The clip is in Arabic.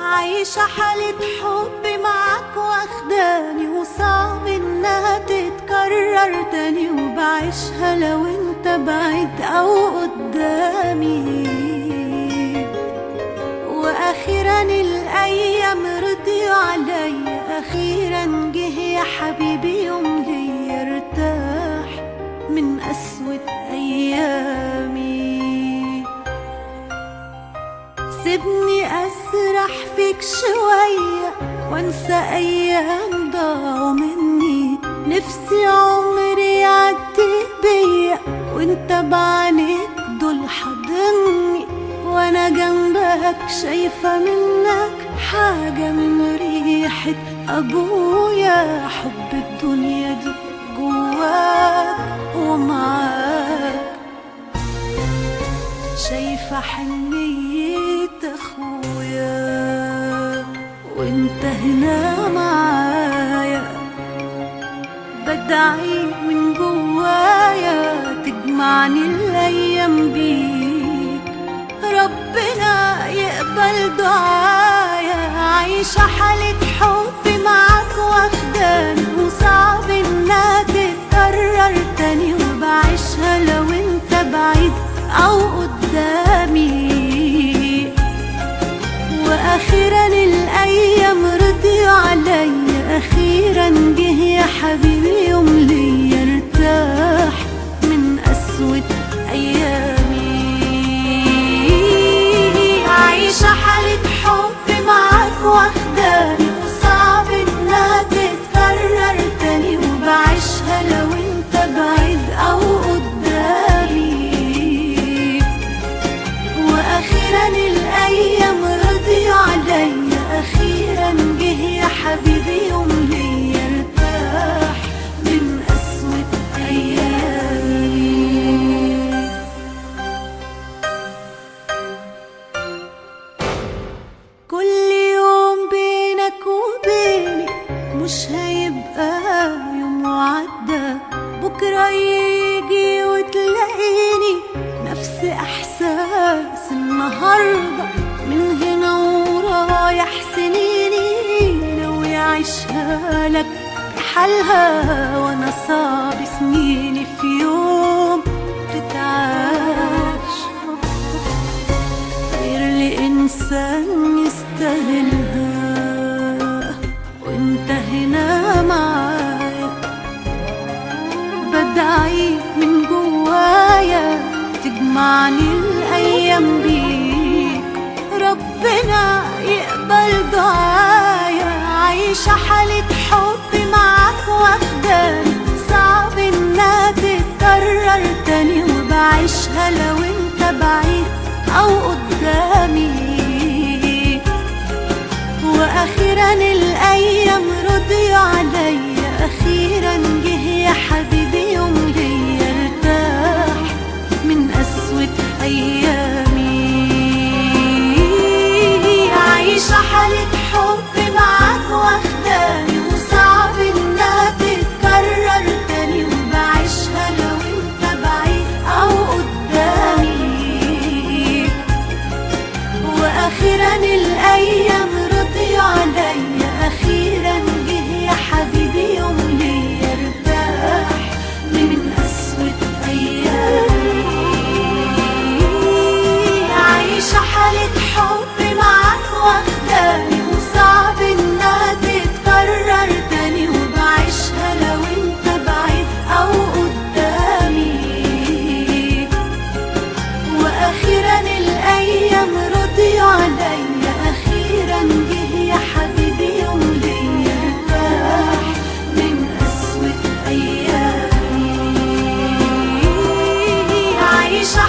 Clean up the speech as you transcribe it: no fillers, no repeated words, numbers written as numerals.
عايشة حالة حب معاك واخداني، وصعب انها تتكرر تاني، وبعيشها لو انت بعيد او قدامي. واخيرا الايام رضيوا عليا، اخيرا جه يا حبيبي يوم ليا ارتاح من قسوة ايامي. سيبني أسرح فيك شوية وانسى أيام ضاعوا مني، نفسي عمري يعدي بيا وانت بعينيك دول حاضني، وانا جنبك شايفة منك حاجة من ريحة أبويا. حب الدنيا دي جواك ومعاك، شايفة حنية أخويا وانت هنا معايا، بدعي من جوايا تجمعني الأيام بيك، ربنا يقبل دعايا. عايشة حالة حب معاك واخداني، وصعب انها تتكرر تاني، وبعيشها لو انت بعيد أو قدامي. وأخيرا الأيام رضيوا عليا، أخيرا جه يا حبيبي يوم ليا ارتاح من قسوة أيامي. عايشة حالة حب معاك واخداني، وصعب إنها تتكرر تاني، وبعيشها لو انت بعيد أو قدامي. أخيرا الأيام رضيوا عليا، أخيرا جه يا حبيبي يوم ليا ارتاح من قسوة أيامي. كل يوم بينك وبيني مش هيبقى يوم وعدى، بكرة يجي وتلاقيني نفس إحساس النهاردة، من هنا ورايح سنيني ناوي أعيشها لك بحالها، وأنا صعب سنيني في يوم تتعاش غير لإنسان يستاهلها، وانت هنا معايا بدعي من جوايا تجمعني الأيام بيك، ربنا يقبل دعايا. عايشة حالة حب معاك واخداني، صعب انها تتكرر تاني، وبعيشها لو انت بعيد أو قدامي. وأخيرا الأيام رضيوا عليا، أخيرا جه يا حبيبي يوم ليا ارتاح من قسوة أيامي. عايشة حالة حب معاك واخداني، وصعب إنها تتكرر تاني، وبعيشها لو انت بعيد أو قدامي. وأخيرا الأيام رضيوا عليا، أخيرا جه يا حبيبي يوم ليا ارتاح من قسوة أيامي. عايشة حالة حب معاك واخداني، وصعب إنها تتكرر تاني، وبعيشها لو انت بعيد أو قدامي. وأخيرا الأيام رضيوا عليا، أخيرا جه يا حبيبي يوم ليا ارتاح من قسوة أيامي. عايشة